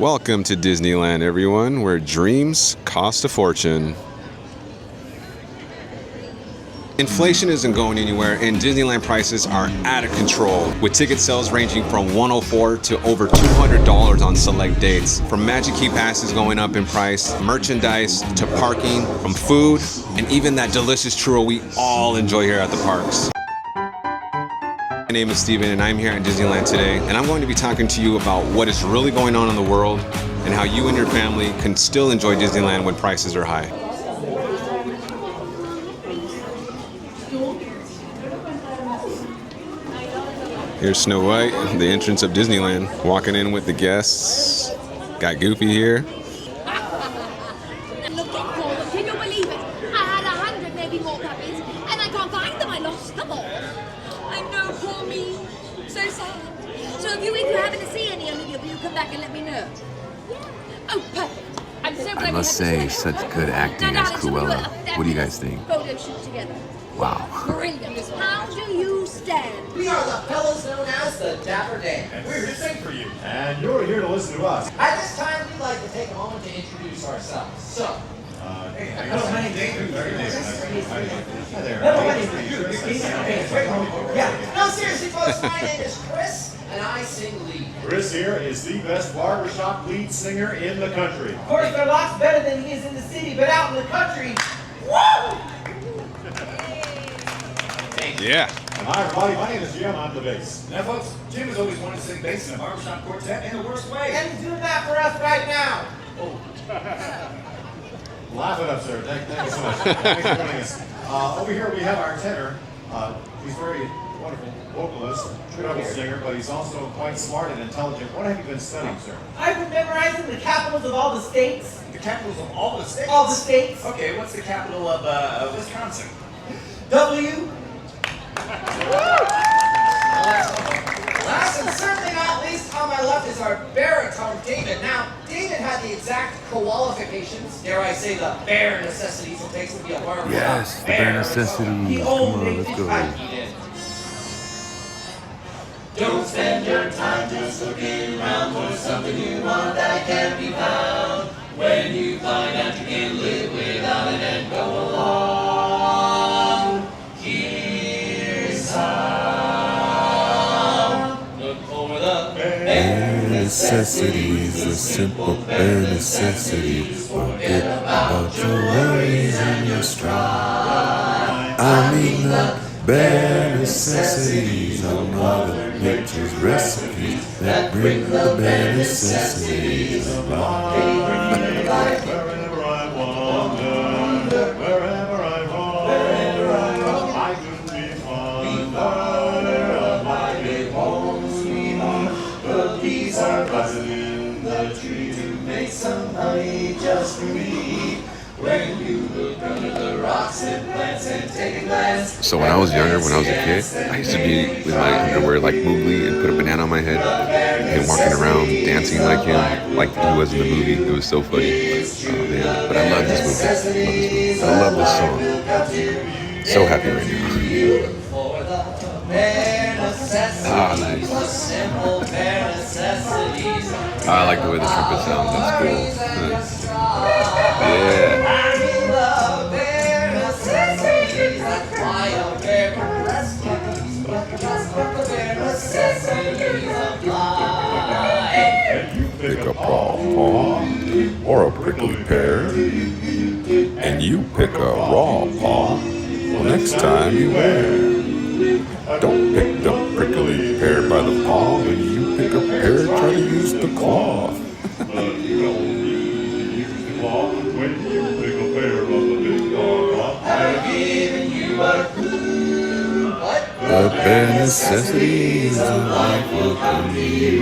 Welcome to Disneyland, everyone, where dreams cost a fortune. Inflation isn't going anywhere, and Disneyland prices are out of control, with ticket sales ranging from $104 to over $200 on select dates. From Magic Key passes going up in price, merchandise to parking, from food, and even that delicious churro we all enjoy here at the parks. My name is Steven, and I'm here at Disneyland today, and I'm going to be talking to you about what is really going on in the world and how you and your family can still enjoy Disneyland when prices are high. Here's Snow White, the entrance of Disneyland, walking in with the guests. Got Goofy here. Looking for them, can you believe it? I had 100, maybe more puppies, and I can't find them. I lost them all. I know, poor me. So sad. So if you happen to see any of you, will you come back and let me know? Oh, perfect. I'm so glad I must say, such good acting as Cruella. What do you guys think? Photo shoot together. Wow. Brilliant. How do you stand? We are the fellows known as the Dapper Dan. And we're here to sing for you. And you're here to listen to us. At this time, we'd like to take a moment to introduce ourselves. So, Hello, my name's David. Hi there. yeah. No, seriously, folks, my name is Chris, and I sing lead. Chris here is the best barbershop lead singer in the country. Of course, they're lots better than he is in the city, but out in the country, woo! Yeah. And hi, everybody. My name is Jim. I'm the bass. Now, folks, Jim has always wanted to sing bass in a barbershop quartet in the worst way. And he's doing that for us right now. Laugh it up, sir. Thank you so much. Thanks for joining us. Over here we have our tenor. He's very wonderful vocalist, good singer, but he's also quite smart and intelligent. What have you been studying, sir? I've been memorizing the capitals of all the states. The capitals of all the states? All the states. Okay, what's the capital of Wisconsin? W. Last and certainly not least, on my left is our baritone, David. Now, David had the exact qualifications, dare I say the bare necessities it takes to be a barber. Yes, the bare necessities. Come on, let's go. Don't spend your time just looking around for something you want that can't be found. When you find out you can live without it and go along, here's how. Look for the bare Necessities, the simple bare necessities. Forget about your worries and your strife. I mean the bare necessities of Mother Nature's recipes that bring the bare necessities of life. Wherever I wander, wherever I roam, I could be fonder of my big home sweet home. The bees are buzzing in the tree to make some honey just for me. When you look under the rocks and plants and take a glance. So when I was younger, when I was a kid, I used to be with my underwear like Mowgli and put a banana on my head and walking around dancing like him, like he was in the movie. It was so funny. Oh man, but I love this movie. I love this song. So happy right now. Ah, nice. I like the way the trumpet sounds. That's cool. Yeah. Pick a paw or a prickly pear, and you pick a raw paw. Well, next time you wear. Don't pick the prickly pear by the paw. When you pick a pear, try to use the claw. But you don't use the claw when you pick a pear of the big dog. I've given you a clue. The bare necessities of life will come to you.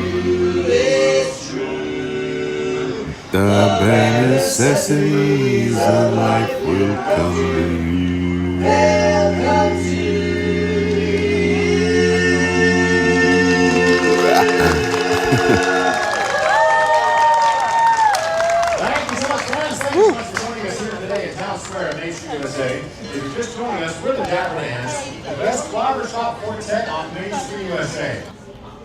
It's true. The bare necessities of life will come to you. They'll come to you. Thank you so much, friends. Thank you so much for joining us here today at Town Square, Main Street, USA. If you're just joining us, we're the Dapper Dans, the best barbershop quartet on Main Street, USA.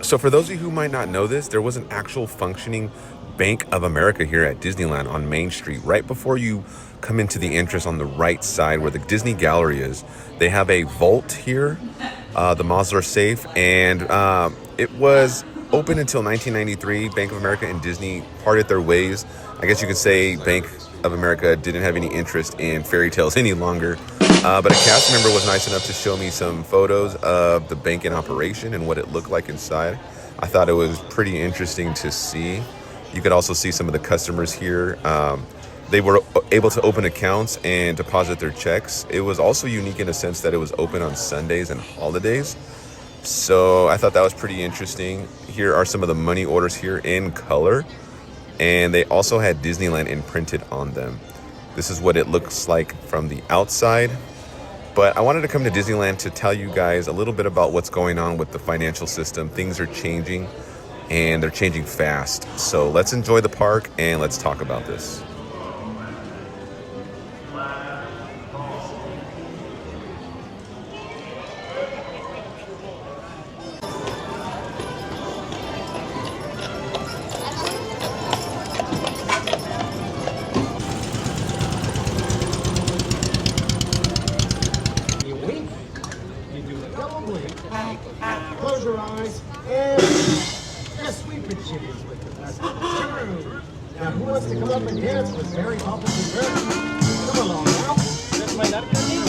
So for those of you who might not know this, there was an actual functioning Bank of America here at Disneyland on Main Street. Right before you come into the entrance on the right side where the Disney Gallery is, they have a vault here. The Mosler safe, and it was open until 1993. Bank of America and Disney parted their ways. I guess you could say Bank of America didn't have any interest in fairy tales any longer. But a cast member was nice enough to show me some photos of the bank in operation and what it looked like inside. I thought it was pretty interesting to see. You could also see some of the customers here. They were able to open accounts and deposit their checks. It was also unique in a sense that it was open on Sundays and holidays. So I thought that was pretty interesting. Here are some of the money orders here in color. And they also had Disneyland imprinted on them. This is what it looks like from the outside. But I wanted to come to Disneyland to tell you guys a little bit about what's going on with the financial system. Things are changing, and they're changing fast. So let's enjoy the park and let's talk about this. Close your eyes and just sweep your chickens with the best. True. Now, who wants to come up and dance with Mary Poppins and Bert? Come along now. This might not be you.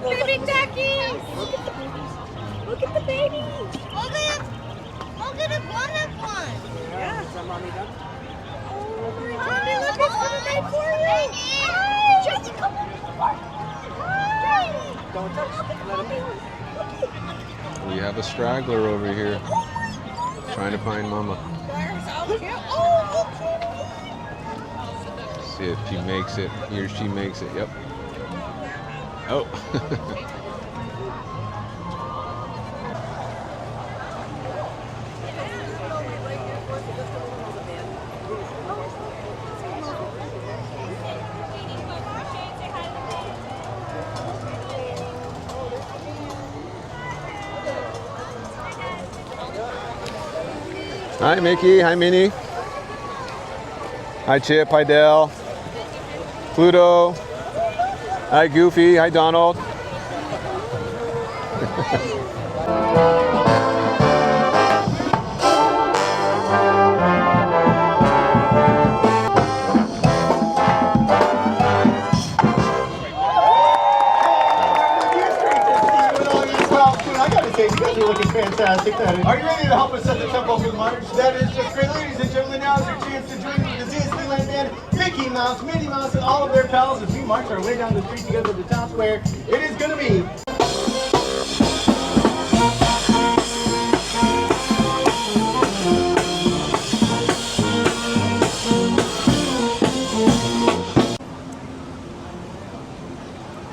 Baby duckies! Look at the babies! Look at a bonnet one. Yeah, it's a mommy duck. Mommy, look at what they for you! Hi! Jesse, come on! Hi! Don't touch. Let him We have a straggler over here trying to find Mama. See if she makes it. He or she makes it. Yep. Oh. Hi, Mickey. Hi, Minnie. Hi Chip, hi Dale. Pluto. Hi Goofy, hi Donald. You guys are looking fantastic. Are you ready to help us set the tempo for the march? That is just great. Ladies and gentlemen, now is your chance to join the Disneyland band, Mickey Mouse, Minnie Mouse, and all of their pals as we march our way down the street together to the town square. It is going to be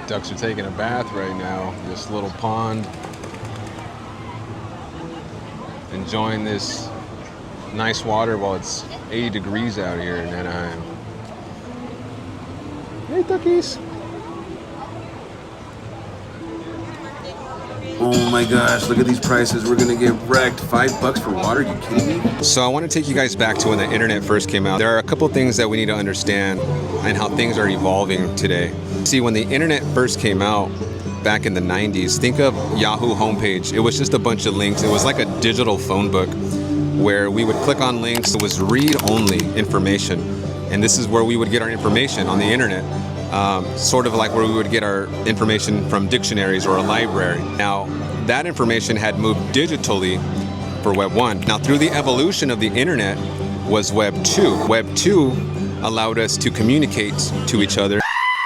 Ducks are taking a bath right now. This little pond. Enjoying this nice water while it's 80 degrees out here in Anaheim. Hey, duckies. Oh my gosh, look at these prices. We're gonna get wrecked. $5 for water? You kidding me? So I want to take you guys back to when the internet first came out. There are a couple things that we need to understand and how things are evolving today. See, when the internet first came out, back in the 90s, think of Yahoo homepage. It was just a bunch of links. It was like a digital phone book where we would click on links. It was read-only information. And this is where we would get our information on the internet. Sort of like where we would get our information from dictionaries or a library. Now, that information had moved digitally for Web 1. Now, through the evolution of the internet was Web 2. Web 2 allowed us to communicate to each other.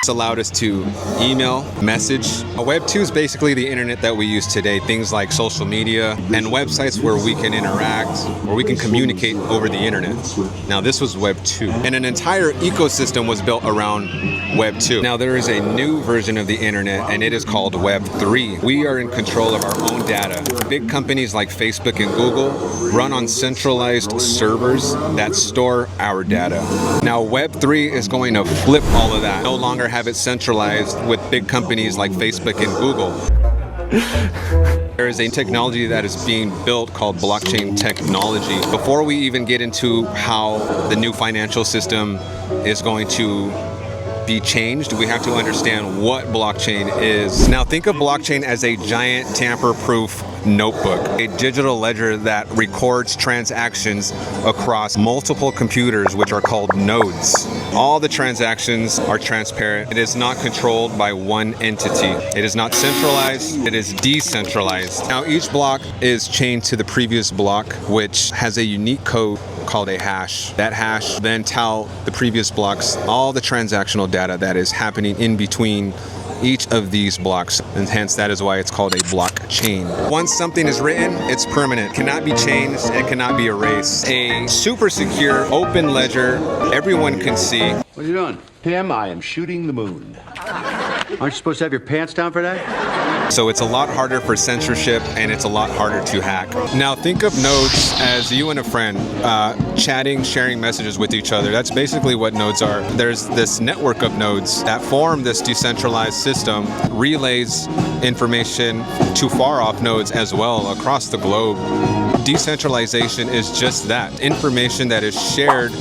Allowed us to email, message. Web 2 is basically the internet that we use today. Things like social media and websites where we can interact, where we can communicate over the internet. Now this was Web 2. And an entire ecosystem was built around Web 2. Now there is a new version of the internet and it is called Web 3. We are in control of our own data. Big companies like Facebook and Google run on centralized servers that store our data. Now Web 3 is going to flip all of that. No longer have it centralized with big companies like Facebook and Google. There is a technology that is being built called blockchain technology. Before we even get into how the new financial system is going to be changed, we have to understand what blockchain is. Now think of blockchain as a giant tamper-proof notebook, a digital ledger that records transactions across multiple computers, which are called nodes. All the transactions are transparent. It is not controlled by one entity. It is not centralized, it is decentralized. Now each block is chained to the previous block, which has a unique code called a hash. That hash then tell the previous blocks all the transactional data that is happening in between each of these blocks, and hence that is why it's called a blockchain. Once something is written, it's permanent. It cannot be changed, it cannot be erased. A super secure open ledger everyone can see. What are you doing? Tim, I am shooting the moon. Aren't you supposed to have your pants down for that? So it's a lot harder for censorship and it's a lot harder to hack. Now think of nodes as you and a friend chatting, sharing messages with each other. That's basically what nodes are. There's this network of nodes that form this decentralized system, relays information to far off nodes as well across the globe. Decentralization is just that, information that is shared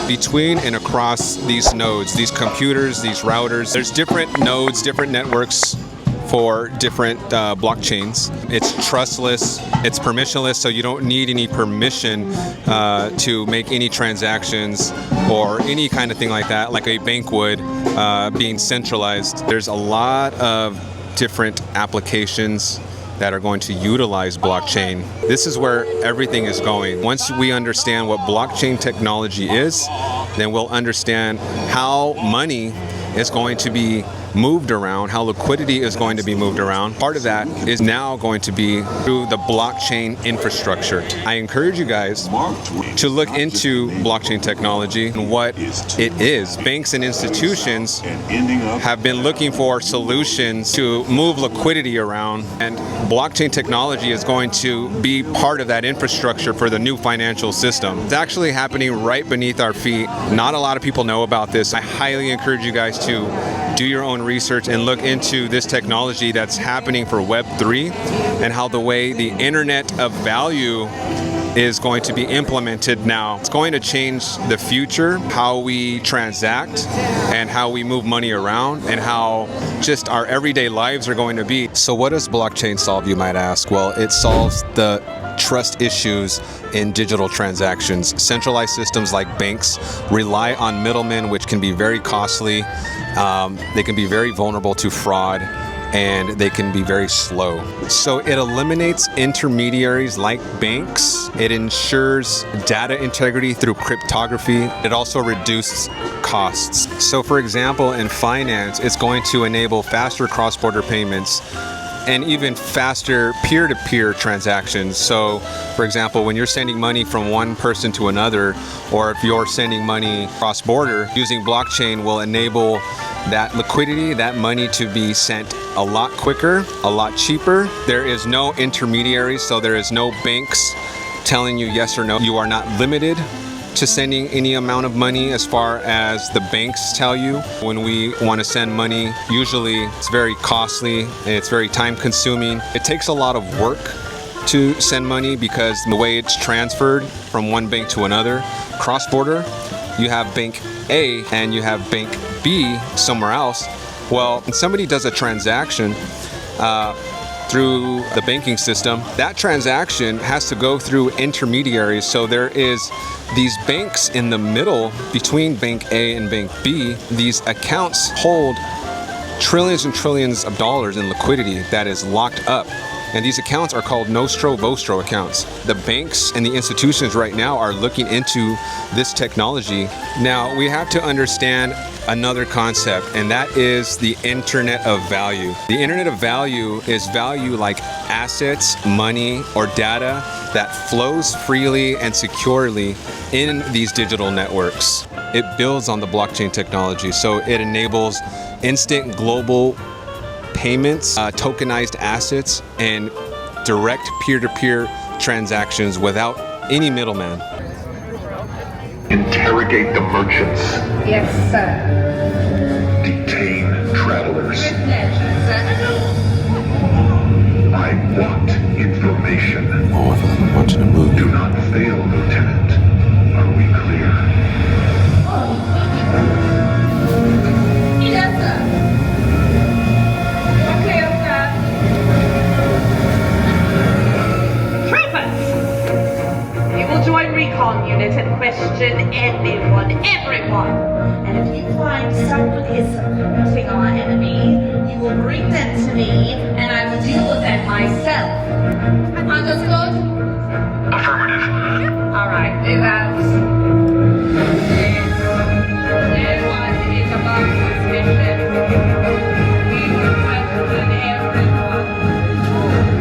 between and across these nodes, these computers, these routers. There's different nodes, different networks for different blockchains. It's trustless, it's permissionless, so you don't need any permission to make any transactions or any kind of thing like that, like a bank would, being centralized. There's a lot of different applications that are going to utilize blockchain. This is where everything is going. Once we understand what blockchain technology is, then we'll understand how money is going to be moved around, how liquidity is going to be moved around. Part of that is now going to be through the blockchain infrastructure. I encourage you guys to look into blockchain technology and what it is. Banks and institutions have been looking for solutions to move liquidity around, and blockchain technology is going to be part of that infrastructure for the new financial system. It's actually happening right beneath our feet. Not a lot of people know about this. I highly encourage you guys to do your own research and look into this technology that's happening for Web 3 and how the way the internet of value is going to be implemented now. It's going to change the future, how we transact and how we move money around and how just our everyday lives are going to be. So what does blockchain solve, you might ask? Well, it solves the trust issues in digital transactions. Centralized systems like banks rely on middlemen, which can be very costly. They can be very vulnerable to fraud, and they can be very slow. So it eliminates intermediaries like banks. It ensures data integrity through cryptography. It also reduces costs. So for example, in finance, it's going to enable faster cross-border payments and even faster peer-to-peer transactions. So, for example, when you're sending money from one person to another, or if you're sending money cross-border, using blockchain will enable that liquidity, that money to be sent a lot quicker, a lot cheaper. There is no intermediaries, so there is no banks telling you yes or no. You are not limited to sending any amount of money as far as the banks tell you. When we want to send money, usually it's very costly and it's very time consuming. It takes a lot of work to send money because the way it's transferred from one bank to another. Cross-border, you have bank A and you have bank B somewhere else. Well, when somebody does a transaction through the banking system, that transaction has to go through intermediaries. So there is these banks in the middle between bank A and bank B. These accounts hold trillions and trillions of dollars in liquidity that is locked up. And these accounts are called nostro vostro accounts. The banks and the institutions right now are looking into this technology. Now, we have to understand another concept, and that is the Internet of Value. The Internet of Value is value like assets, money, or data that flows freely and securely in these digital networks. It builds on the blockchain technology, so it enables instant global payments, tokenized assets, and direct peer-to-peer transactions without any middleman. Interrogate the merchants. Yes, sir. Detain travelers. I want information. Oh, I feel like I'm watching a movie. Do not fail, Lieutenant. Are we clear? Yes, sir. Okay, okay. Troopers! You will join recon unit and question anyone, everyone. And if you find someone is supporting our enemy, you will bring them to me, and I will deal with them myself. Understood? Affirmative. All right, move out. No one is above suspicion. We will question everyone.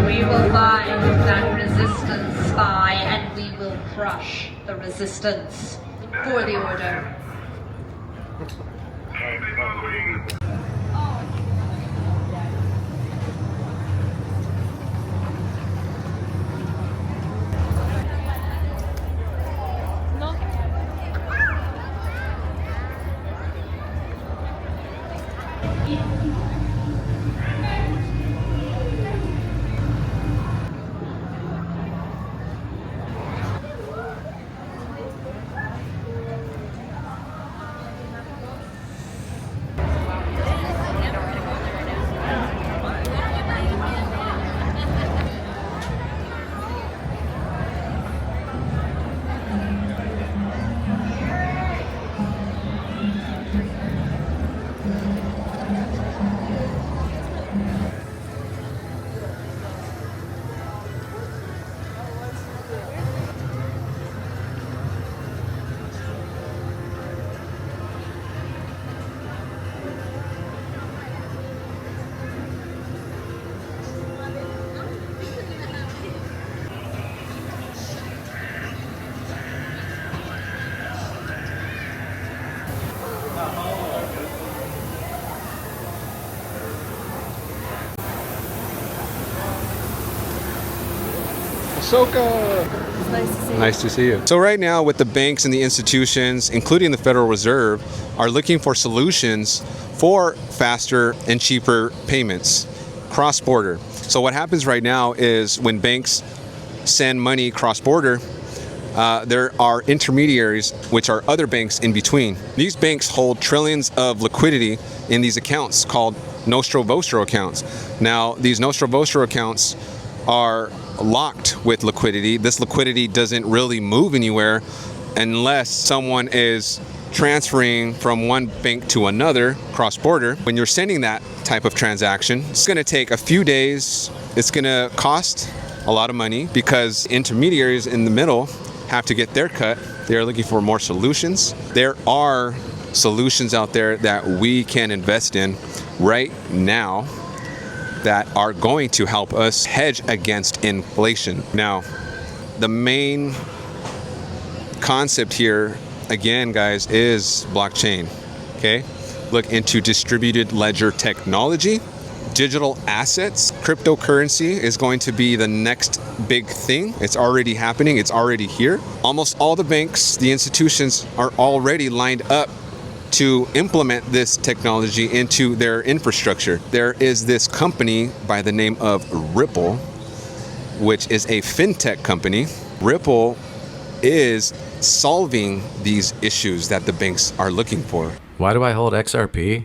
We will find that resistance spy, and we will crush the resistance for the order. Ahsoka! Nice to see you. So right now, with the banks and the institutions, including the Federal Reserve, are looking for solutions for faster and cheaper payments, cross-border. So what happens right now is when banks send money cross-border, there are intermediaries, which are other banks in between. These banks hold trillions of liquidity in these accounts called Nostro Vostro accounts. Now, these Nostro Vostro accounts are locked with liquidity. This liquidity doesn't really move anywhere unless someone is transferring from one bank to another cross-border. When you're sending that type of transaction, it's going to take a few days. It's going to cost a lot of money because intermediaries in the middle have to get their cut. They're looking for more solutions. There are solutions out there that we can invest in right now that are going to help us hedge against inflation. Now, the main concept here, again, guys, is blockchain. Okay? Look into distributed ledger technology, digital assets. Cryptocurrency is going to be the next big thing. It's already happening. It's already here. Almost all the banks, the institutions are already lined up to implement this technology into their infrastructure. There is this company by the name of Ripple, which is a fintech company. Ripple is solving these issues that the banks are looking for. Why do I hold XRP?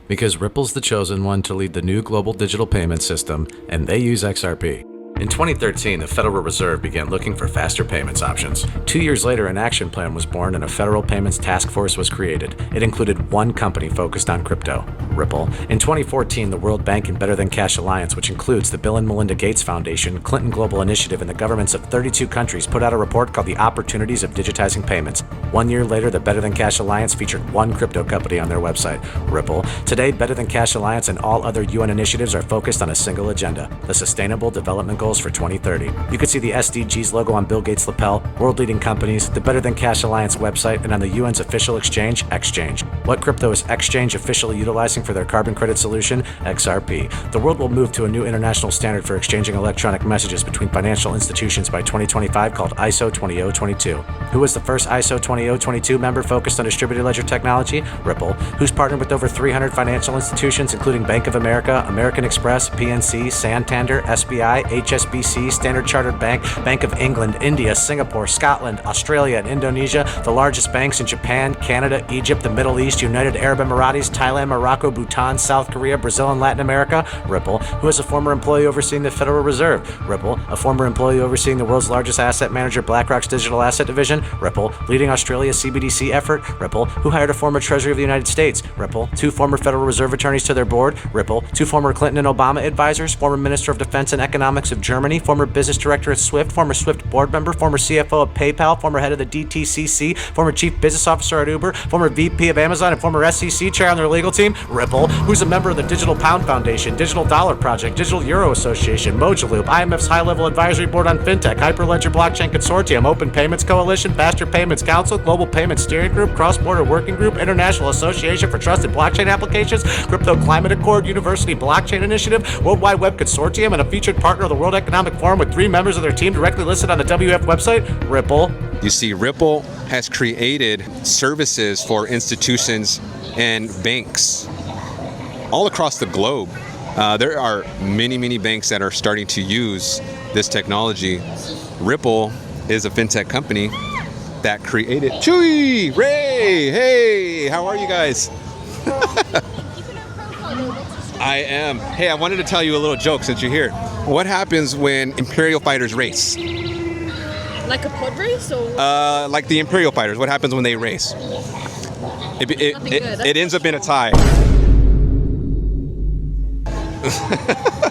Because Ripple's the chosen one to lead the new global digital payment system, and they use XRP. In 2013, the Federal Reserve began looking for faster payments options. 2 years later, an action plan was born and a federal payments task force was created. It included one company focused on crypto, Ripple. In 2014, the World Bank and Better Than Cash Alliance, which includes the Bill and Melinda Gates Foundation, Clinton Global Initiative, and the governments of 32 countries, put out a report called The Opportunities of Digitizing Payments. 1 year later, the Better Than Cash Alliance featured one crypto company on their website, Ripple. Today, Better Than Cash Alliance and all other UN initiatives are focused on a single agenda, the Sustainable Development Goals for 2030. You can see the SDGs logo on Bill Gates' lapel, world-leading companies, the Better Than Cash Alliance website, and on the UN's official exchange, Exchange. What crypto is Exchange officially utilizing for their carbon credit solution? XRP. The world will move to a new international standard for exchanging electronic messages between financial institutions by 2025 called ISO 20022. Who was the first ISO 20022 member focused on distributed ledger technology? Ripple. Who's partnered with over 300 financial institutions, including Bank of America, American Express, PNC, Santander, SBI, HSBC, Standard Chartered Bank, Bank of England, India, Singapore, Scotland, Australia, and Indonesia, the largest banks in Japan, Canada, Egypt, the Middle East, United Arab Emirates, Thailand, Morocco, Bhutan, South Korea, Brazil, and Latin America? Ripple. Who is a former employee overseeing the Federal Reserve? Ripple. A former employee overseeing the world's largest asset manager, BlackRock's digital asset division? Ripple. Leading Australia's CBDC effort? Ripple. Who hired a former Treasury of the United States? Ripple. 2 former Federal Reserve attorneys to their board? Ripple. 2 former Clinton and Obama advisors? Former Minister of Defense and Economics of Germany? Former business director at Swift, former Swift board member, former CFO of PayPal, former head of the DTCC, former chief business officer at Uber, former VP of Amazon, and former SEC chair on their legal team? Ripple. Who's a member of the Digital Pound Foundation, Digital Dollar Project, Digital Euro Association, Mojaloop, IMF's high-level advisory board on fintech, Hyperledger Blockchain Consortium, Open Payments Coalition, Faster Payments Council, Global Payments Steering Group, Cross-Border Working Group, International Association for Trusted Blockchain Applications, Crypto Climate Accord, University Blockchain Initiative, World Wide Web Consortium, and a featured partner of the World Economic Forum with 3 members of their team directly listed on the WF website? Ripple. You see, Ripple has created services for institutions and banks all across the globe. There are many banks that are starting to use this technology. Ripple is a fintech company that created Chewy, Ray, hey, how are you guys? I am. Hey, I wanted to tell you a little joke since you're here. What happens when Imperial fighters race? Like a pod race or? Like the Imperial fighters. What happens when they race? It ends up in a tie.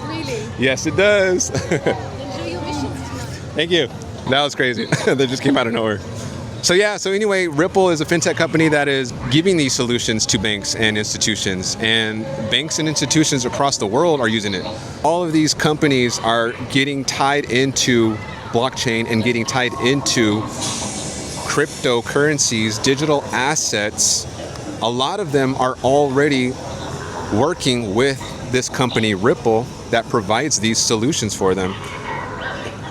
Really? Yes, it does. Enjoy your missions. Thank you. That was crazy. That just came out of nowhere. So anyway, Ripple is a fintech company that is giving these solutions to banks and institutions, and banks and institutions across the world are using it. All of these companies are getting tied into blockchain and getting tied into cryptocurrencies, digital assets. A lot of them are already working with this company Ripple that provides these solutions for them.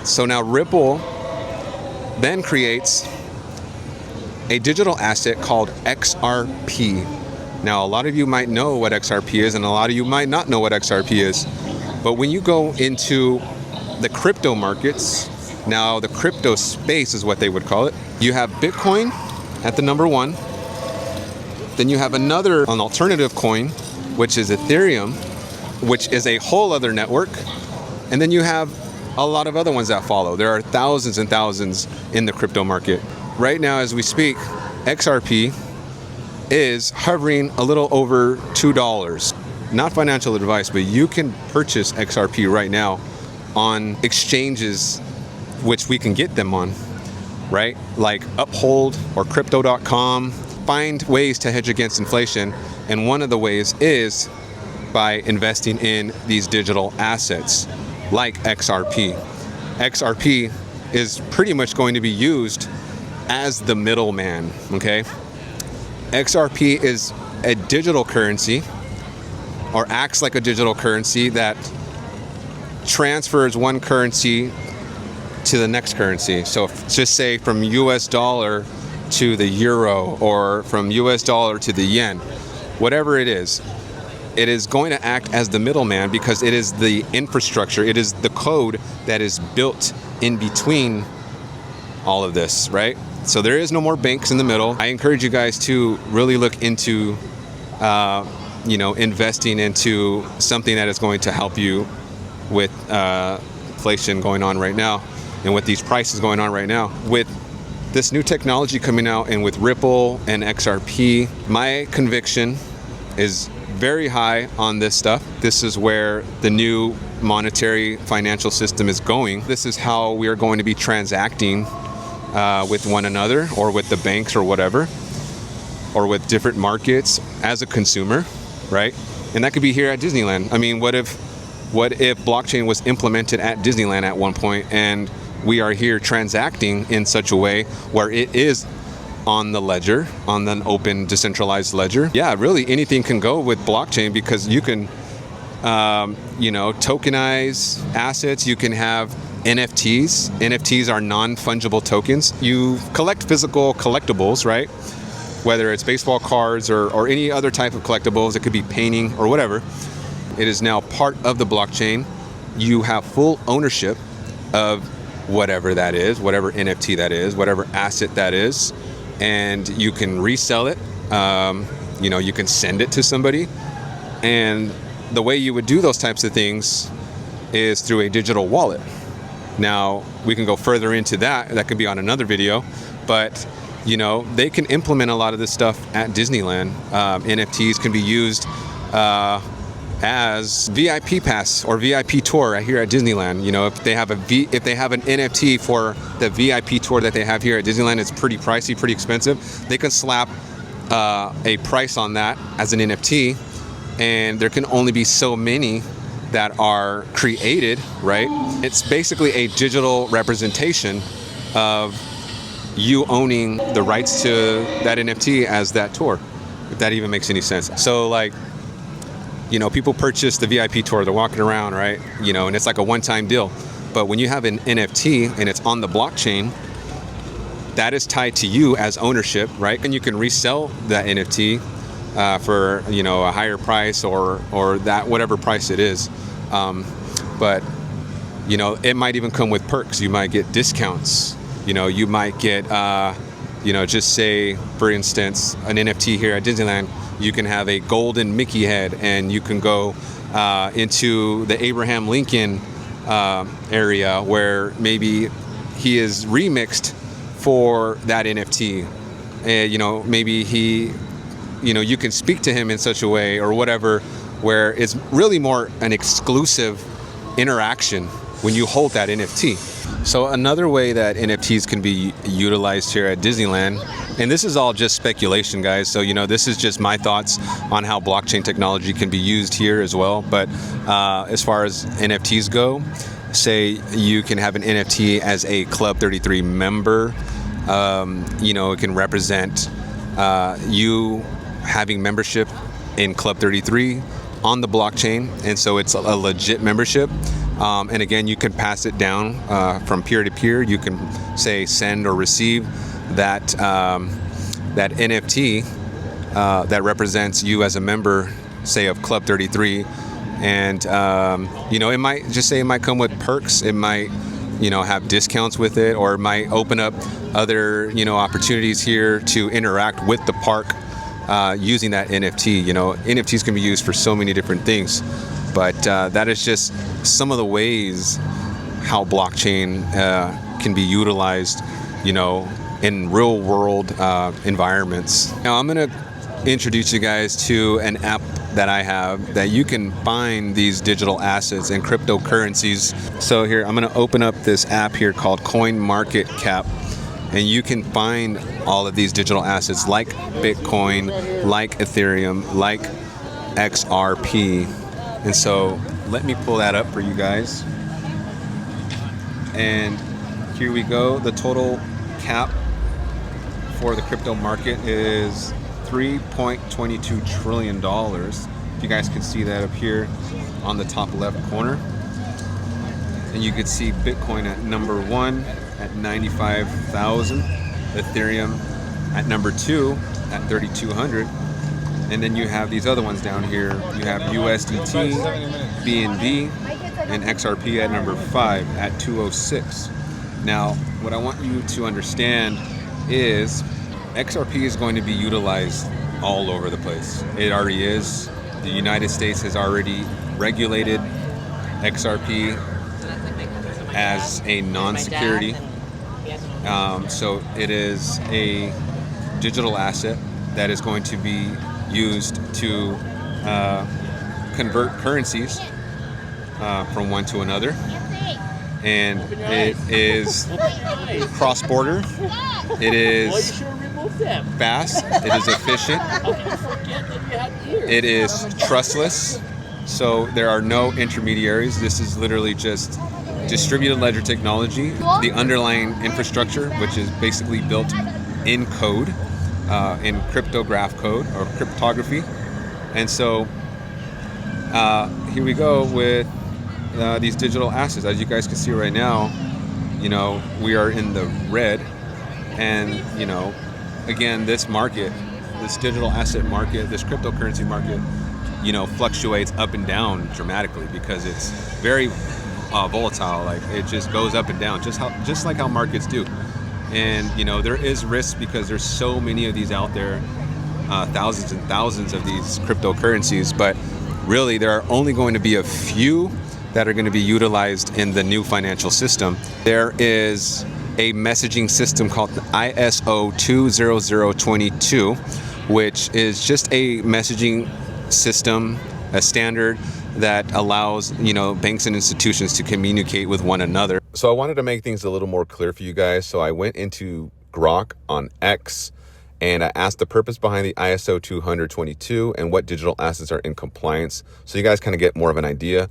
So now Ripple then creates a digital asset called XRP. Now, a lot of you might know what XRP is, and a lot of you might not know what XRP is. But when you go into the crypto markets, Now, the crypto space is what they would call it. You have Bitcoin at the number 1. Then you have an alternative coin, which is Ethereum, which is a whole other network. And then you have a lot of other ones that follow. There are thousands and thousands in the crypto market. Right now, as we speak, XRP is hovering a little over $2. Not financial advice, but you can purchase XRP right now on exchanges which we can get them on, right? Like Uphold or Crypto.com. Find ways to hedge against inflation, and one of the ways is by investing in these digital assets like XRP. XRP is pretty much going to be used as the middleman, okay? XRP is a digital currency, or acts like a digital currency that transfers one currency to the next currency. So just say from US dollar to the euro, or from US dollar to the yen, whatever it is going to act as the middleman because it is the infrastructure, it is the code that is built in between all of this, right? So there is no more banks in the middle. I encourage you guys to really look into, investing into something that is going to help you with inflation going on right now, and with these prices going on right now. With this new technology coming out, and with Ripple and XRP, my conviction is very high on this stuff. This is where the new monetary financial system is going. This is how we are going to be transacting with one another, or with the banks, or whatever, or with different markets as a consumer, right? And that could be here at Disneyland. I mean, what if blockchain was implemented at Disneyland at one point, and we are here transacting in such a way where it is on the ledger, on an open, decentralized ledger? Yeah, really anything can go with blockchain, because you can, tokenize assets. You can have NFTs. NFTs are non-fungible tokens. You collect physical collectibles, right? Whether it's baseball cards or any other type of collectibles, it could be painting or whatever. It is now part of the blockchain. You have full ownership of whatever that is, whatever NFT that is, whatever asset that is, and you can resell it. You can send it to somebody. And the way you would do those types of things is through a digital wallet. Now, we can go further into that. That could be on another video, but they can implement a lot of this stuff at Disneyland. NFTs can be used as VIP pass or VIP tour right here at Disneyland. If they have an NFT for the VIP tour that they have here at Disneyland, it's pretty pricey, pretty expensive. They can slap a price on that as an NFT, and there can only be so many that are created, right? It's basically a digital representation of you owning the rights to that NFT as that tour, if that even makes any sense. So people purchase the VIP tour, they're walking around, right? And it's like a one-time deal. But when you have an NFT and it's on the blockchain, that is tied to you as ownership, right? And you can resell that NFT for a higher price or that whatever price it is. But it might even come with perks. You might get discounts. You might get just say, for instance, an NFT here at Disneyland. You can have a golden Mickey head, and you can go into the Abraham Lincoln area where maybe he is remixed for that NFT. Maybe he, you can speak to him in such a way or whatever, where it's really more an exclusive interaction when you hold that NFT. So another way that NFTs can be utilized here at Disneyland, and this is all just speculation, guys, so this is just my thoughts on how blockchain technology can be used here as well. But as far as NFTs go, say you can have an NFT as a Club 33 member. It can represent you having membership in Club 33 on the blockchain, and so it's a legit membership. And again, you can pass it down from peer to peer. You can say send or receive that NFT that represents you as a member, say, of Club 33. And it might come with perks. It might have discounts with it, or it might open up other, opportunities here to interact with the park using that NFT. NFTs can be used for so many different things, but that is just some of the ways how blockchain can be utilized, in real world environments. Now I'm going to introduce you guys to an app that I have that you can find these digital assets and cryptocurrencies. So here, I'm going to open up this app here called CoinMarketCap, and you can find all of these digital assets like Bitcoin, like Ethereum, like XRP. And so let me pull that up for you guys. And here we go. The total cap for the crypto market is $3.22 trillion. If you guys can see that up here on the top left corner. And you can see Bitcoin at number 1 at 95,000. Ethereum at number 2 at 3,200. And then you have these other ones down here. You have USDT, BNB, and XRP at number 5 at 206. Now, what I want you to understand is XRP is going to be utilized all over the place. It already is. The United States has already regulated XRP as a non-security. So it is a digital asset that is going to be used to convert currencies from one to another. And it is cross-border. It is fast. It is efficient. It is trustless. So there are no intermediaries. This is literally just distributed ledger technology. The underlying infrastructure, which is basically built in code, in cryptograph code or cryptography. And so here we go with these digital assets. As you guys can see right now, we are in the red. And, again, this market, this digital asset market, this cryptocurrency market, fluctuates up and down dramatically because it's very volatile. Like, it just goes up and down, just like how markets do. And, there is risk because there's so many of these out there, thousands and thousands of these cryptocurrencies, but really there are only going to be a few that are going to be utilized in the new financial system. There is a messaging system called the ISO 20022, which is just a messaging system, a standard that allows, banks and institutions to communicate with one another. So I wanted to make things a little more clear for you guys. So I went into Grok on X and I asked the purpose behind the ISO 20022 and what digital assets are in compliance. So you guys kind of get more of an idea.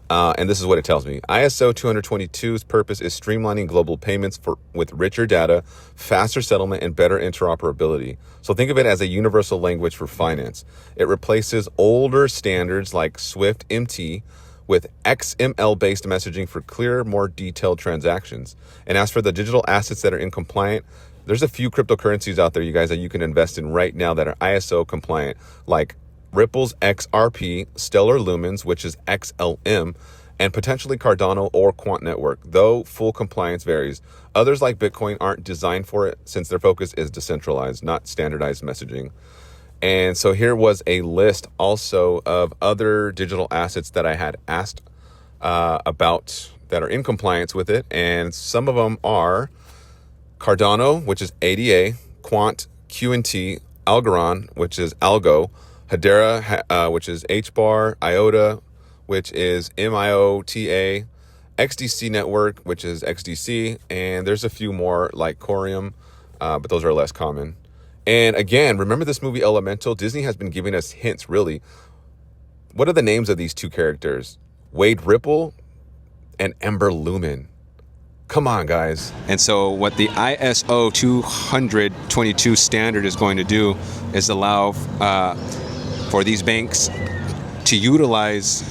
And this is what it tells me. ISO 222's purpose is streamlining global payments with richer data, faster settlement, and better interoperability. So think of it as a universal language for finance. It replaces older standards like Swift MT with XML-based messaging for clearer, more detailed transactions. And as for the digital assets that are in compliant, there's a few cryptocurrencies out there, you guys, that you can invest in right now that are ISO compliant, like Ripple's XRP, Stellar Lumens, which is XLM, and potentially Cardano or Quant Network, though full compliance varies. Others like Bitcoin aren't designed for it since their focus is decentralized, not standardized messaging. And so here was a list also of other digital assets that I had asked about that are in compliance with it. And some of them are Cardano, which is ADA, Quant, QNT, Algorand, which is Algo, Hedera, which is HBAR, IOTA, which is MIOTA, XDC Network, which is XDC, and there's a few more like Corium, but those are less common. And again, remember this movie Elemental? Disney has been giving us hints, really. What are the names of these two characters? Wade Ripple and Ember Lumen. Come on, guys. And so what the ISO 20022 standard is going to do is allow for these banks to utilize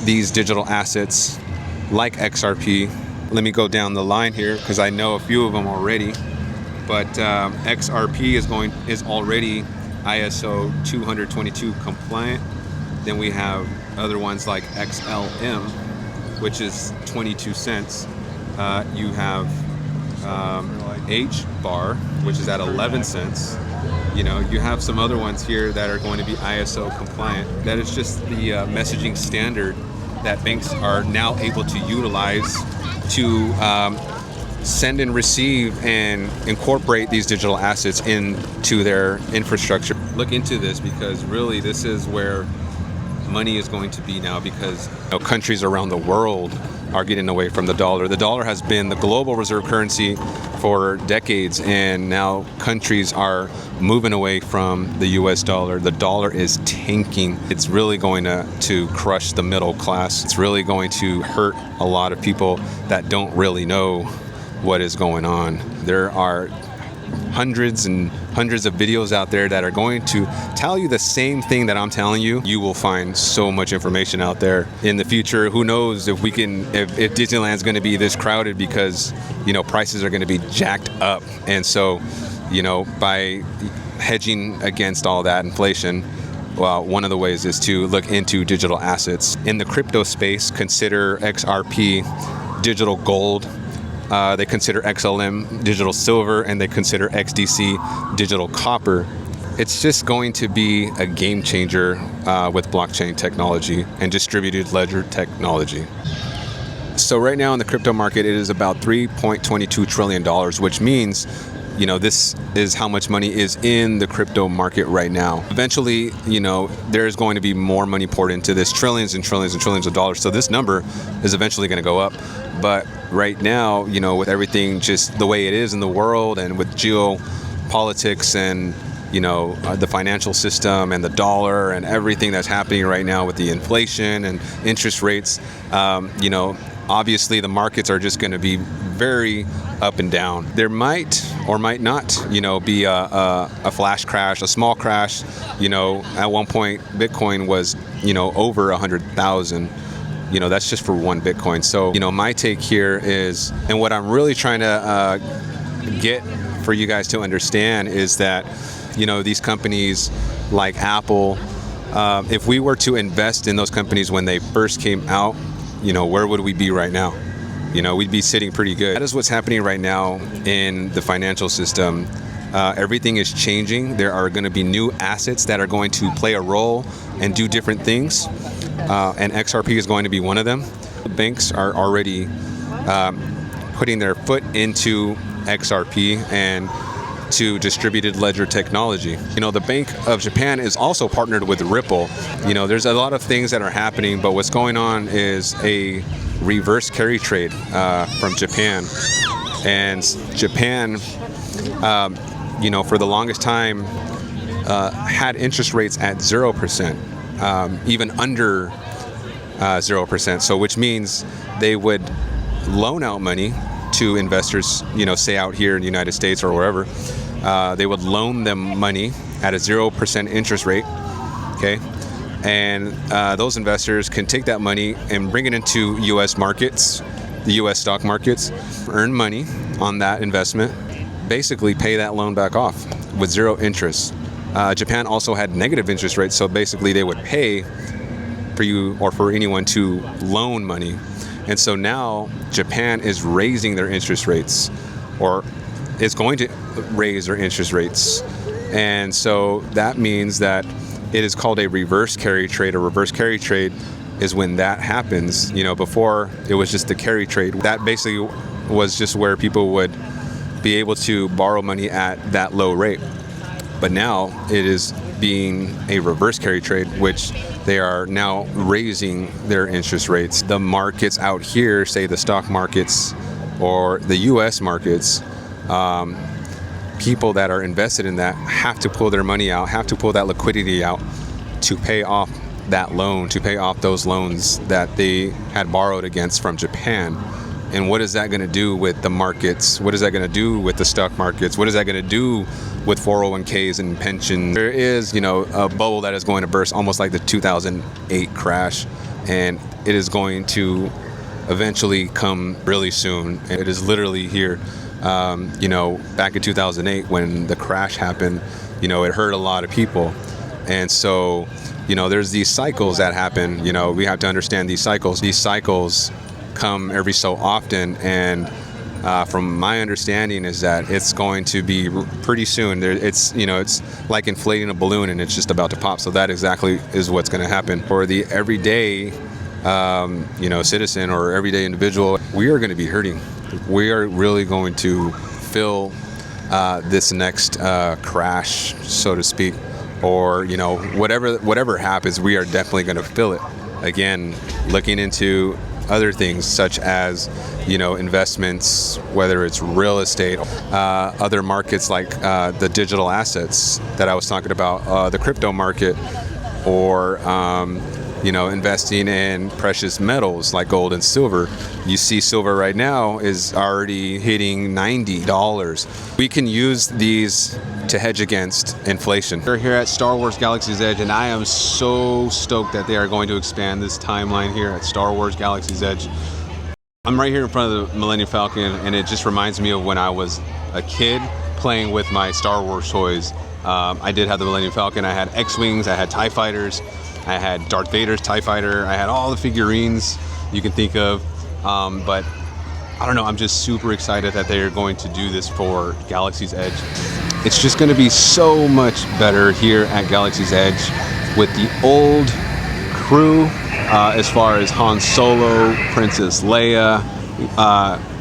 these digital assets like XRP. Let me go down the line here because I know a few of them already. But XRP is already ISO 222 compliant. Then we have other ones like XLM, which is 22 cents. You have H bar, which is at 11 cents. You know, you have some other ones here that are going to be ISO compliant. That is just the messaging standard that banks are now able to utilize to send and receive and incorporate these digital assets into their infrastructure. Look into this, because really this is where money is going to be now, because countries around the world are getting away from the dollar. The dollar has been the global reserve currency for decades, and now countries are moving away from the US dollar. The dollar is tanking. It's really going to crush the middle class. It's really going to hurt a lot of people that don't really know what is going on. There are hundreds and hundreds of videos out there that are going to tell you the same thing that I'm telling you. You will find so much information out there in the future. Who knows if Disneyland's going to be this crowded, because prices are going to be jacked up. And so by hedging against all that inflation, well, one of the ways is to look into digital assets. In the crypto space, consider XRP digital gold. They consider XLM digital silver, and they consider XDC digital copper. It's just going to be a game changer with blockchain technology and distributed ledger technology. So right now in the crypto market, it is about $3.22 trillion, which means this is how much money is in the crypto market right now. Eventually, there's going to be more money poured into this, trillions and trillions and trillions of dollars. So this number is eventually going to go up. But right now, with everything just the way it is in the world, and with geopolitics and, the financial system and the dollar and everything that's happening right now with the inflation and interest rates, obviously the markets are just going to be very up and down. There might or might not, be a flash crash, a small crash. At one point, Bitcoin was, over 100,000. That's just for one Bitcoin. So, my take here is, and what I'm really trying to get for you guys to understand is that, these companies like Apple, if we were to invest in those companies when they first came out, where would we be right now? We'd be sitting pretty good. That is what's happening right now in the financial system. Everything is changing. There are going to be new assets that are going to play a role and do different things. And XRP is going to be one of them. The banks are already putting their foot into XRP and to distributed ledger technology. The Bank of Japan is also partnered with Ripple. There's a lot of things that are happening, but what's going on is a reverse carry trade from Japan. And Japan, for the longest time, had interest rates at 0%, even under 0%. So which means they would loan out money to investors, say out here in the United States or wherever. They would loan them money at a 0% interest rate, okay? And those investors can take that money and bring it into U.S. markets, the U.S. stock markets, earn money on that investment, basically pay that loan back off with zero interest. Japan also had negative interest rates, so basically they would pay for you or for anyone to loan money. And so now Japan is raising their interest rates, or is going to raise their interest rates. And so that means that it is called a reverse carry trade. A reverse carry trade is when that happens. Before it was just the carry trade. That basically was just where people would be able to borrow money at that low rate. But now it is being a reverse carry trade, which they are now raising their interest rates. The markets out here, say the stock markets or the U.S. markets, people that are invested in that have to pull their money out, have to pull that liquidity out to pay off that loan, to pay off those loans that they had borrowed against from Japan. And what is that going to do with the markets? What is that going to do with the stock markets? What is that going to do with 401ks and pensions? There is, a bubble that is going to burst, almost like the 2008 crash, and it is going to eventually come really soon. It is literally here. Back in 2008 when the crash happened, it hurt a lot of people. And so, there's these cycles that happen. We have to understand these cycles. These cycles come every so often, and from my understanding is that it's going to be pretty soon. It's like inflating a balloon and it's just about to pop. So that exactly is what's going to happen for the everyday citizen or everyday individual. We are going to be hurting. We are really going to feel this next crash, so to speak, or whatever happens. We are definitely going to feel it. Again, looking into other things such as investments, whether it's real estate, other markets like the digital assets that I was talking about, the crypto market, or investing in precious metals like gold and silver. You see silver right now is already hitting $90. We can use these to hedge against inflation. We're here at Star Wars Galaxies Edge, and I am so stoked that they are going to expand this timeline here at Star Wars Galaxies Edge. I'm right here in front of the Millennium Falcon, and it just reminds me of when I was a kid playing with my Star Wars toys. I did have the Millennium Falcon. I had X-Wings, I had TIE Fighters, I had Darth Vader's TIE Fighter, I had all the figurines you can think of. But I don't know, I'm just super excited that they're going to do this for Galaxy's Edge. It's just going to be so much better here at Galaxy's Edge with the old crew, as far as Han Solo, Princess Leia,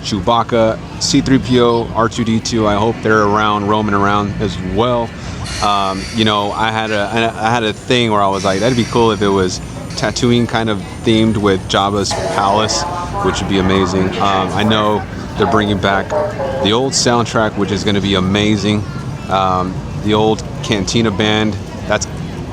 Chewbacca, C-3PO, R2-D2. I hope they're around, roaming around as well. I had a thing where I was like, that'd be cool if it was Tatooine kind of themed with Jabba's palace, which would be amazing. I know they're bringing back the old soundtrack, which is going to be amazing. The old Cantina band, that's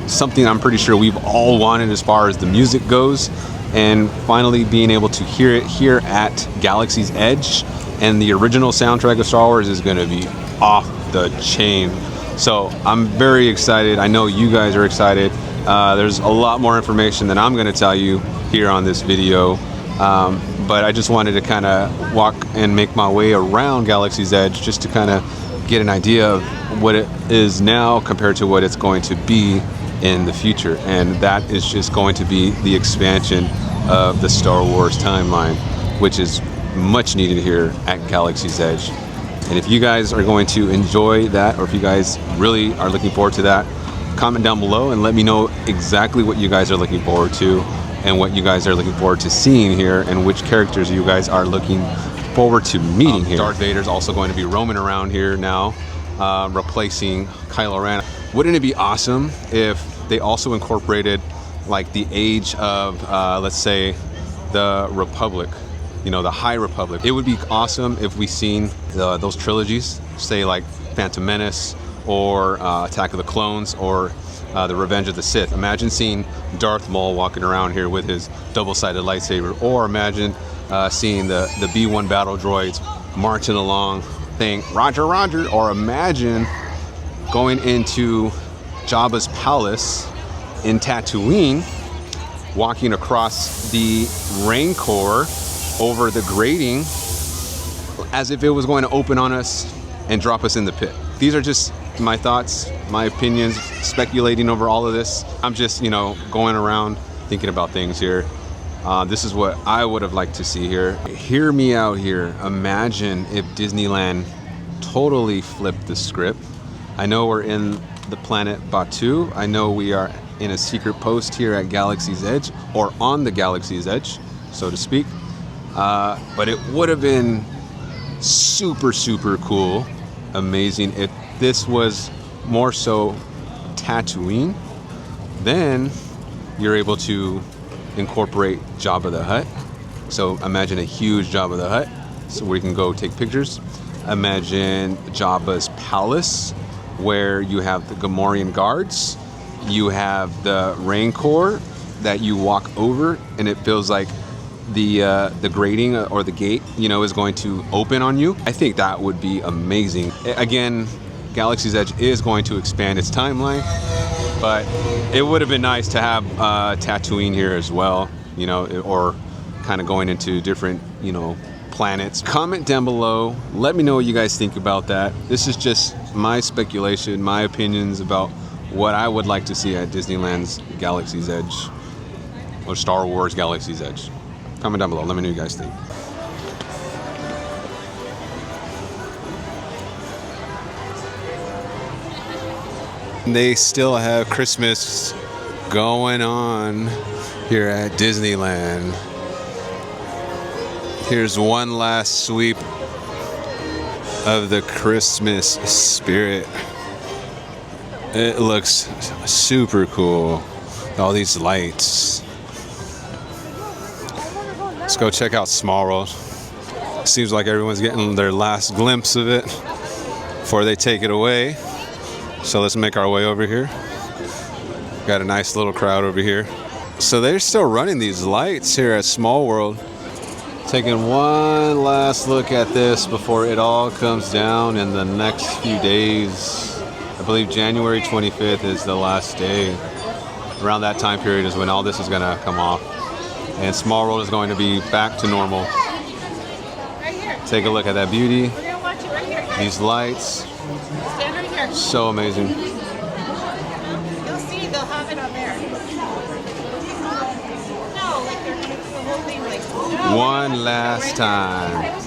something I'm pretty sure we've all wanted as far as the music goes, and finally being able to hear it here at Galaxy's Edge, and the original soundtrack of Star Wars is going to be off the chain. So I'm very excited. I know you guys are excited. There's a lot more information than I'm going to tell you here on this video, but I just wanted to kind of walk and make my way around Galaxy's Edge just to kind of get an idea of what it is now compared to what it's going to be in the future, and that is just going to be the expansion of the Star Wars timeline, which is much needed here at Galaxy's Edge. And if you guys are going to enjoy that, or if you guys really are looking forward to that, comment down below and let me know exactly what you guys are looking forward to and what you guys are looking forward to seeing here, and which characters you guys are looking forward to meeting here. Darth Vader's also going to be roaming around here now, replacing Kylo Ren. Wouldn't it be awesome if they also incorporated like the age of, let's say, the Republic, the High Republic? It would be awesome if we seen those trilogies, say like Phantom Menace or Attack of the Clones or the Revenge of the Sith. Imagine seeing Darth Maul walking around here with his double-sided lightsaber, or imagine seeing the B-1 battle droids marching along saying Roger, Roger, or imagine going into Jabba's palace in Tatooine, walking across the Rancor over the grating as if it was going to open on us and drop us in the pit. These are just my thoughts, my opinions, speculating over all of this. I'm just, going around thinking about things here. This is what I would have liked to see here. Hear me out here. Imagine if Disneyland totally flipped the script. I know we're in the planet Batuu. I know we are in a secret post here at Galaxy's Edge, or on the Galaxy's Edge, so to speak. But it would have been super, super cool, amazing if this was more so Tatooine. Then you're able to incorporate Jabba the Hutt. So imagine a huge Jabba the Hutt, so where you can go take pictures. Imagine Jabba's palace, where you have the Gamorrean guards. You have the Rancor that you walk over, and it feels like the grating or the gate, is going to open on you. I think that would be amazing. Again, Galaxy's Edge is going to expand its timeline, but it would have been nice to have Tatooine here as well, or kind of going into different, planets. Comment down below. Let me know what you guys think about that. This is just my speculation, my opinions about what I would like to see at Disneyland's Galaxy's Edge, or Star Wars Galaxy's Edge. Comment down below. Let me know what you guys think. They still have Christmas going on here at Disneyland. Here's one last sweep of the Christmas spirit. It looks super cool. All these lights. Let's go check out Small World. Seems like everyone's getting their last glimpse of it before they take it away. So let's make our way over here. Got a nice little crowd over here. So they're still running these lights here at Small World. Taking one last look at this before it all comes down in the next few days. I believe January 25th is the last day. Around that time period is when all this is gonna come off. And Small World is going to be back to normal. Take a look at that beauty. These lights. So amazing. You'll see, they'll have it on there. No, like they're gonna do the whole thing like. No, one last time.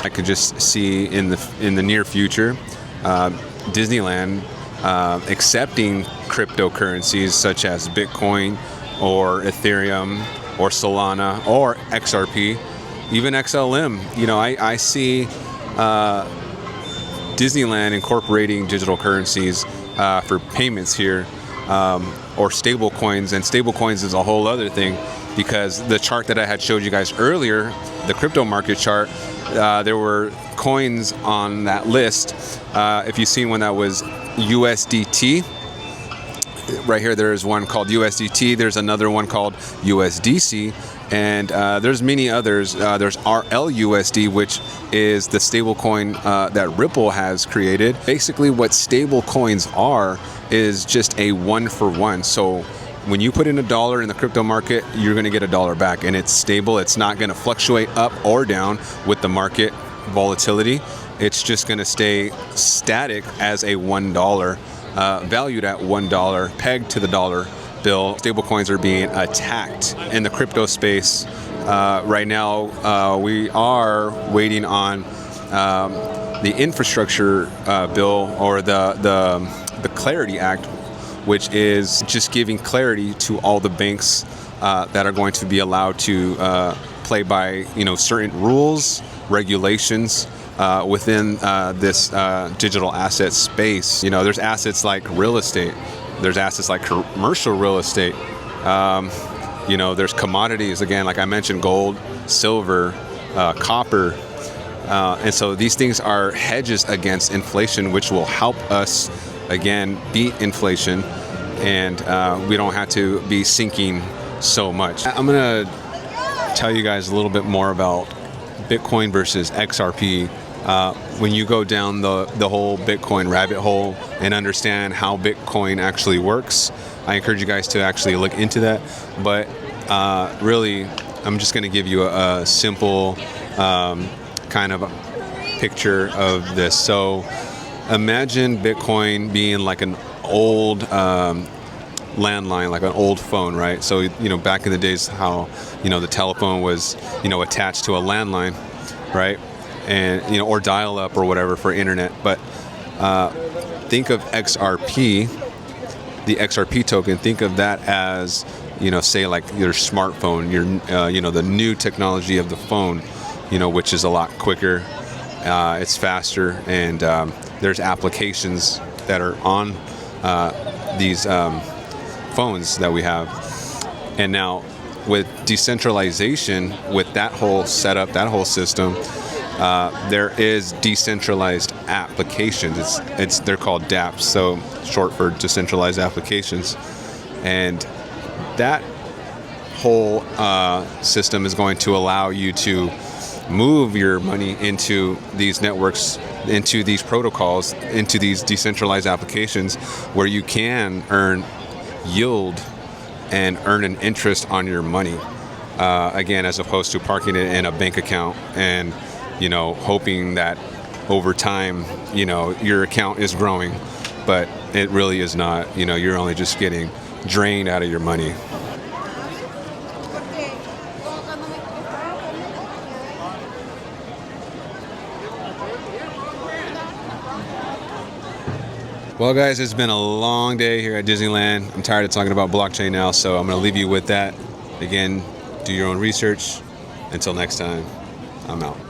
I could just see in the near future, Disneyland accepting cryptocurrencies such as Bitcoin or Ethereum or Solana or XRP, even XLM. You know, I see Disneyland incorporating digital currencies for payments here, or stable coins. And stable coins is a whole other thing, because the chart that I had showed you guys earlier, the crypto market chart, there were coins on that list. If you've seen one that was USDT, right here there's one called USDT, there's another one called USDC, and there's many others. There's RLUSD, which is the stable coin that Ripple has created. Basically what stable coins are is just a one-for-one. So when you put in $1 in the crypto market, you're going to get $1 back, and it's stable. It's not going to fluctuate up or down with the market volatility. It's just going to stay static as a $1, valued at $1, pegged to the dollar bill. Stable coins are being attacked in the crypto space. Right now, we are waiting on the infrastructure bill, or the Clarity Act, which is just giving clarity to all the banks that are going to be allowed to play by, you know, certain rules, regulations within this digital asset space. You know, there's assets like real estate, there's assets like commercial real estate. You know, there's commodities, again, like I mentioned, gold, silver, copper. And so these things are hedges against inflation, which will help us, again, beat inflation, and we don't have to be sinking so much. I'm gonna tell you guys a little bit more about Bitcoin versus XRP. When you go down the whole Bitcoin rabbit hole and understand how Bitcoin actually works, I encourage you guys to actually look into that. But really, I'm just gonna give you a simple kind of a picture of this. So imagine Bitcoin being like an old landline, like an old phone, right? So, you know, back in the days, how, you know, the telephone was, you know, attached to a landline, right? And, you know, or dial-up or whatever for internet. But think of XRP, the XRP token. Think of that as, you know, say like your smartphone, your, you know, the new technology of the phone, you know, which is a lot quicker It's faster, and there's applications that are on these phones that we have. And now with decentralization, with that whole setup, that whole system, there is decentralized applications. They're called dApps, so short for decentralized applications. And that whole system is going to allow you to move your money into these networks, into these protocols, into these decentralized applications where you can earn yield and earn an interest on your money. Again, as opposed to parking it in a bank account and, hoping that over time, your account is growing, but it really is not. You're only just getting drained out of your money. Well, guys, it's been a long day here at Disneyland. I'm tired of talking about blockchain now, so I'm going to leave you with that. Again, do your own research. Until next time, I'm out.